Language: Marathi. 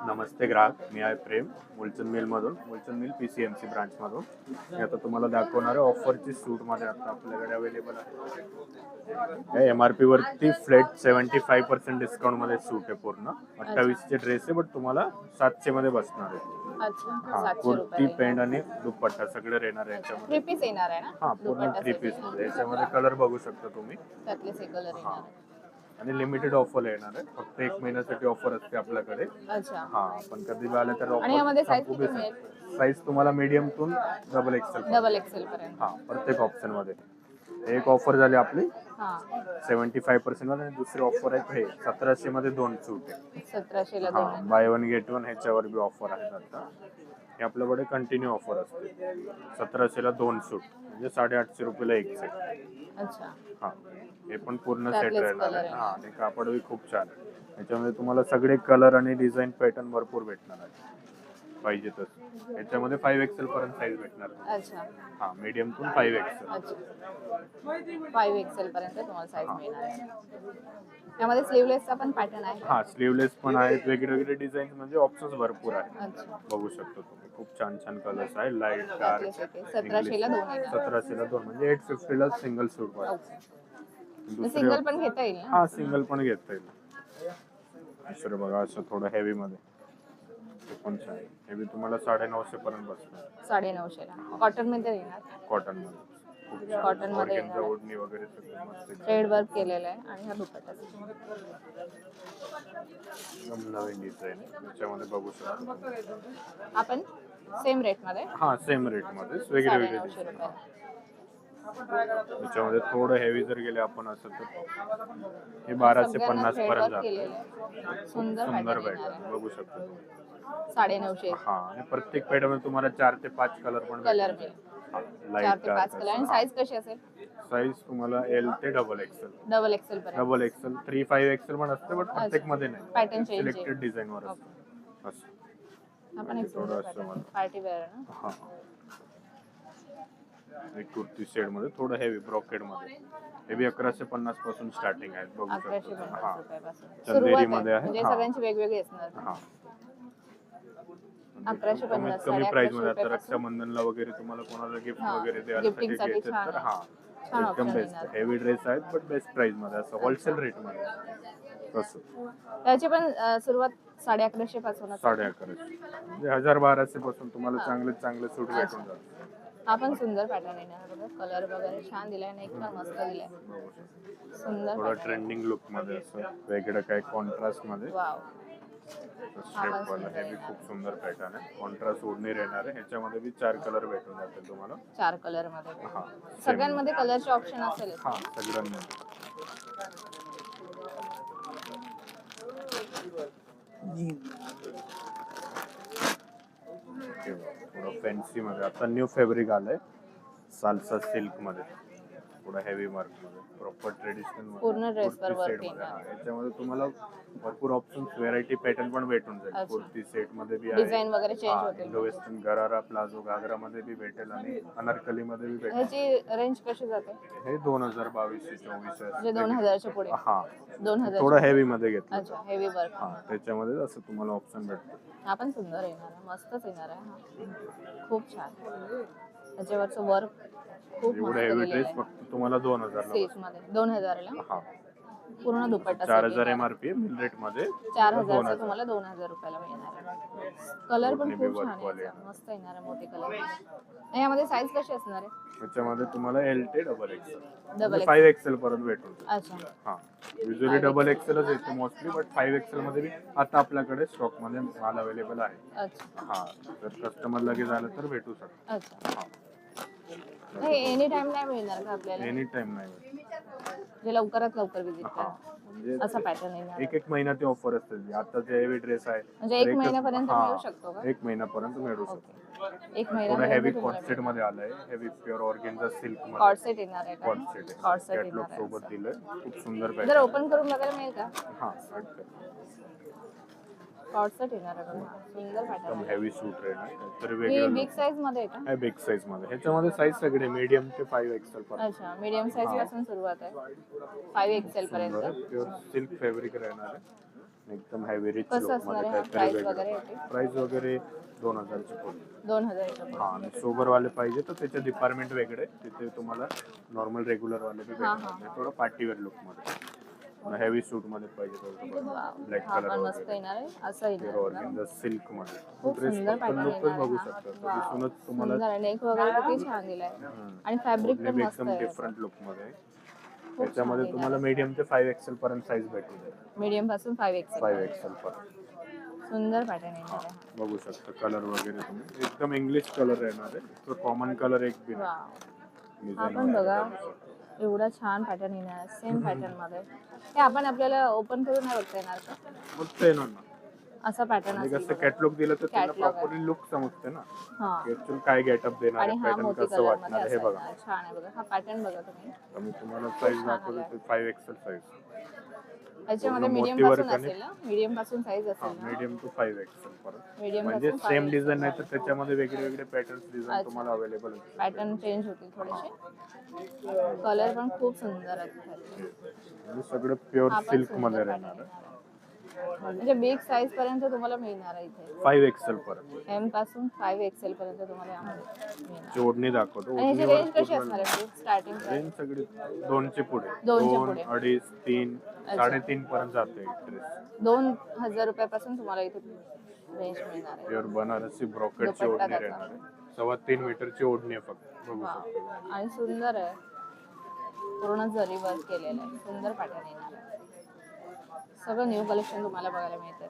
नमस्ते ग्राहक, मी आहे प्रेम मुलचंद मिलमधून. मुलचंद मिल PCMC ब्रांचमधून. मी आता तुम्हाला दाखवणार आहे ऑफरची सूटमध्ये आता आपल्याकडे अवेलेबल आहे. MRP वरती फ्लॅट 75% डिस्काउंटमध्ये सूट आहे. पूर्ण 28चे ड्रेस आहे, बट तुम्हाला 700 मध्ये बसणार आहे. अच्छा, हा, 700 कुर्ती, रुपये. पॅन्ट आणि दुपट्टा सगळे येणार आहे याच्यामध्ये. 3 पीस येणार आहे ना? हा, पूर्ण 3 पीस मध्ये. याच्यामध्ये कलर बघू शकता तुम्ही. त्यातलेच एक कलर हा, येणार आहे. आणि लिमिटेड ऑफर येणार आहे. फक्त 1 महिन्यासाठी ऑफर असते आपल्याकडे. अच्छा. हा, पण कधी आले तर आणि यामध्ये साईज संपू किती बी मिळेल? साईज तुम्हाला मीडियम तून डबल एक्सेल. डबल एक्सेल पर्यंत. हा, प्रत्येक ऑप्शन मध्ये. एक ऑफर झाली आपली हा, 75% मध्ये. आणि दुसरी ऑफर आहे हे 1700 मध्ये 2 सूट आहे. 1700 ला हा, 2. बाय वन गेट वन ह्याच्यावर बी ऑफर आहे आता. हे आपल्याकडे कंटिन्यू ऑफर असते. 1700 ला 2 सूट म्हणजे 850 रुपयाला एक सेट. अच्छा. हा, हे पण पूर्ण सेट त्यातलेच राहणार color आहे. आहे. हा, आणि कापड बी खूप छान आहे. याच्यामध्ये तुम्हाला सगळे कलर आणि डिझाईन पॅटर्न भरपूर भेटणार आहे. पाहिजे तसं याच्यामध्ये 5XL पर्यंत साईज भेटणार. अच्छा. हा, मीडियम टू 5XL. अच्छा, 5 एक्सेल पर्यंत तुम्हाला साईज मिळणार आहे. यामध्ये स्लीवलेसचा पण पॅटर्न आहे. हा, स्लीवलेस पण आहेत. वेगवेगळे डिझाईन म्हणजे ऑप्शन्स भरपूर आहेत. अच्छा. बघू शकतो तुम्ही. खूप छान छान कलर्स आहे. Light dark. त्यातलेच एक आहे. 1700 ला 2 येणार. 1700 ला 2 म्हणजे 850 ला सिंगल सूट पडेल. सिंगल पण घेता येईल ना? हा, सिंगल पण घेता येईल. दुसरं बघा असं थोडं हेवी मध्ये. हे पण छान. हे बी तुम्हाला 950 पर्यंत बसणार. 950 ला. कॉटन मध्ये येणार. कॉटन मध्ये. कॉटन मध्ये ऑर्गेन्झा ओढणी वगैरे सगळं मस्त. थ्रेड वर्क केलेलं आहे आणि हा दुपट्टा. एकदम नवीन डिझाईन आहे. त्याच्यामध्ये बघू शकतो. आपण सेम रेट मध्ये. हा, सेम रेट मध्ये वेगळे वेगळे 950 डिझाईन. रुपये. त्याच्यामध्ये थोडं हेवी जर गेले आपण असं तर हे 1250 पर्यंत जातं. सुंदर सुंदर पॅटर्न पॅटर्न बघू शकतो. 950. हा, आणि प्रत्येक पॅटर्न मध्ये तुम्हाला 4 ते 5 कलर पण कलर भेटतील. मिळेल. 4 ते 5 कलर. आणि साईज कशी असेल? साईज तुम्हाला L ते डबल एक्सेल. डबल एक्सेल पर्यंत. डबल एक्सेल 3, 5XL पण असते, बट प्रत्येक मध्ये नाही. पॅटर्न चेंज आहे. सिलेक्टेड डिझाईन वर असतं. असं आपण एक सुंदर पॅटर्न पार्टी वेअर आहे ना. हा, एक कुर्ती सेट मध्ये थोडं हेवी ब्रॉकेड मध्ये. हे बी 1150 पासून स्टार्टिंग आहे. बघू शकतो. 1150 रुपयापासून चंदेरी सुरुवात मध्ये आहे. आहे. म्हणजे सगळ्यांची वेगवेगळी असणार. हा, 1150 कमी प्राइस मध्ये. आता रक्षाबंधनला वगैरे तुम्हाला कोणाला गिफ्ट वगैरे द्यायला गिफ्टिंगसाठी घ्यायचं छान तर आहे. हा, छान एकदम ऑप्शन बेस्ट. येणार. हेवी ड्रेस आहेत, बट बेस्ट प्राइस मध्ये. असं होलसेल रेट मध्ये तसं. त्याची पण सुरुवात 1150 पासून. 1150 म्हणजे 1000-1200 पासून तुम्हाला चांगले चांगले सूट भेटून जातात. हा पण सुंदर पॅटर्न येणार बघा. कलर वगैरे छान दिलाय आणि एकदम मस्त दिलाय. सुंदर थोडं pattern. ट्रेंडिंग लुक मध्ये असं वेगळं काही कॉन्ट्रास्ट मध्ये. वाव. स्ट्रेप वाला हे बी खूप सुंदर पॅटर्न आहे. कॉन्ट्रास्ट ओढणी येणार आहे. ह्याच्यामध्ये बी 4 कलर भेटून जातील तुम्हाला. 4 कलर मध्ये. हा, सगळ्यांमध्ये कलरचे ऑप्शन असेल. हा, सगळ्यांमध्ये. थोडं फॅन्सी मध्ये आता न्यू फॅब्रिक आलंय. साल्सा सिल्क मध्ये. थोडं हेवी वर्क मध्ये. प्रॉपर ट्रेडिशनल पूर्ण ड्रेस वर वर्क मध्ये. येणार. याच्यामध्ये तुम्हाला भरपूर ऑप्शन्स, व्हेरायटी पॅटर्न पण भेटून जाईल. कुर्ती सेट मध्ये बी आहे. डिझाइन वगैरे चेंज होतील. इंडो वेस्टर्न गरारा, प्लाझो, घागरा मध्ये बी भेटेल आणि अनारकली मध्ये बी भेटेल. ह्याची रेंज कशी जाते? हे 2022-24 म्हणजे 2000 च्या पुढे. हा, 2000. थोडं हेवी मध्ये घेतलं. अच्छा, हेवी वर्क. हा, त्याच्यामध्ये असं तुम्हाला ऑप्शन भेटतो. हा पण सुंदर येणार आहे. मस्तच येणार आहे. हा खूप छान. त्याच्यावरचं वर्क खूप मस्त एवढं हेवी दिलेलं ड्रेस आहे. फक्त तुम्हाला 2000 ला. सेट मध्ये 2000 ला. हा, पूर्ण दुपट्टा. 4000 MRP मिल रेट मध्ये. 4000 चा तुम्हाला 2000 रुपयाला मिळणार आहे. कलर पण खूप छान आहे. मस्त येणार आहे. मोठे कलर. आणि यामध्ये साईज कशी असणार आहे? त्याच्यामध्ये तुम्हाला L ते डबल एक्सेल. डबल 5XL पर्यंत भेटून जाईल. अच्छा. हा, युजली डबल एक्सेलच येते मोस्टली, बट 5XL मध्ये बी आता आपल्याकडे स्टॉक मध्ये माल अवेलेबल आहे. अच्छा. हा, जर कस्टमर लगेच आलं तर भेटू शकतो. अच्छा. नाही, एनी टाइम नाही मिळणार का आपल्याला? एनी टाइम नाही. जे लवकरात लवकर विजिट हा, करा. म्हणजे असा पॅटर्न येणार. एक महिना ते ऑफर असते. आता जे हेवी ड्रेस आहे म्हणजे 1 महिन्यापर्यंत मिळू शकतो का? 1 महिन्यापर्यंत मिळू शकतो. 1 थोडं महिन्यापर्यंत हेवी तुम्हाला कॉर्ड सेट मध्ये आलंय. हेवी प्युअर ऑर्गेन्झा सिल्क मध्ये. कॉर्ड सेट येणार आहे का? कॉर्ड सेट आहे. कॉर्ड सेट कॅटलॉग येणार आहे. सोबत दिलंय. खूप सुंदर जर पॅटर्न. ओपन करून बघायला मिळेल का? हा, स्टार्ट कर. कॉर्ड सेट येणार आहे बघा. सुंदर एकदम पॅटर्न. हेवी सूट राहील. तर ही वेगळं बिग साईज मध्ये आहे का? आहे. बिग साईज मध्ये. ह्याच्यामध्ये साईज सगळे मीडियम ते 5XL पर्यंत. अच्छा, मीडियम साईज पासून सुरुवात आहे. 5 एक्सेल पर्यंत. प्युअर सिल्क फॅब्रिक राहणार आहे. एकदम हेवी रिच कसं लुक असणार मध्ये आहे? काहीतरी प्राइस वगैरे वेगळं. याची? प्राइस वगैरे 2000 ची पडेल. 2000 हा, आणि सोबर वाले पाहिजे तर त्याचे डिपार्टमेंट वेगळे, तिथे तुम्हाला नॉर्मल रेग्युलर वाले बी हा, भेटणार. हा. नाही थोडं पार्टीवेअर लुक मध्ये, हेवी सूट मध्ये पाहिजे ब्लॅक हा कलर पण मस्त वगैरे, येणार आहे, असं येणार आहे बघा. ऑर्गेन्झा सिल्क मध्ये. खूप ड्रेस सुंदर फक्त पॅटर्न लुकच येणार आहे बघू हा. शकता, तर वाव, दिसूनच तुम्हाला सुंदर आहे. नेक वगैरे किती छान दिलाय. आणि फॅब्रिक ओढणी पण बी मस्त एकदम आहे डिफरंट लुक मध्ये आहे. खूप छान त्याच्यामध्ये येणार तुम्हाला आहे. मीडियम ते 5XL पर्यंत साईज भेटून जाईल. मीडियम पासून 5XL 5XL पर्यंत सुंदर पॅटर्न येणार आहे हा. बघू शकता. कलर वगैरे तुम्ही एकदम इंग्लिश कलर येणार आहे, तो कॉमन कलर एक बी नाही. वाव, हा डिझाईन पण वगैरे बघा बघू शकता. एवढा छान पॅटर्न येणार आहे, सेम पॅटर्न मध्ये. हे आपण आपल्याला ओपन करून नाही बघता येणार का? मस्त आहे ना. असा पॅटर्न म्हणजे असेल कसं बघा. कॅटलॉग दिलं तर त्यांना Catalog आहे. प्रॉपरली लुक समजते ना, हा, ऍक्च्युअली काय गेटअप देणार आणि आहे, हा पॅटर्न मोती कसं कलर वाटणार मध्ये आहे हे असा बघा. येणार. छान आहे बघा, हा पॅटर्न बघा तुम्ही. तर मी तुम्हाला साईज छान दाखवतो आलाय. ते 5XL साईज. याच्यामध्ये पूर्ण मीडियम मोती पासून वर्क असेल ना? मीडियम पासून साईज हा, असेल ना? मीडियम टू 5XL पर्यंत. मीडियम म्हणजे पासून सेम 5XL डिझाईन नाही तर पर्यंत. त्याच्यामध्ये वेगळे वेगळे पॅटर्न्स डिझाईन तुम्हाला अच्छा, अवेलेबल होतील. पॅटर्न चेंज होतील थोडेसे. कलर पण खूप सुंदर आहेत त्याचे. आणि सगळं प्युअर हा पण सिल्क सुंदर मध्ये पॅटर्न राहणार आहे. येणार आहे. म्हणजे बिग साईज पर्यंत तुम्हाला मिळणार आहे इथे. 5XL पर्यंत. एम पासून 5XL पर्यंत तुम्हाला यामध्ये मिळणार. जोडणी दाखवतो. आणि ह्याची ओढणीवर रेंज कशी पूर्ण असणार आहे? स्टार्टिंग रेंज सगळी 2 चे पुढे, 2 च्या 2, पुढे. 2.5, 3, 3.5 पर्यंत जाते ड्रेस. 2000 रुपयापासून तुम्हाला इथे रेंज मिळणार आहे. प्युअर बनारसी ब्रॉकेटची दुपट्टा ओढणी त्याचा. राहणार आहे. 3.25 मीटरची ओढणी आहे फक्त, बघू वाव, शकता. आणि सुंदर आहे. पूर्ण जरी वर्क केलेलं आहे. सुंदर पॅटर्न येणार आहे. सगळं न्यू कलेक्शन तुम्हाला बघायला मिळतंय.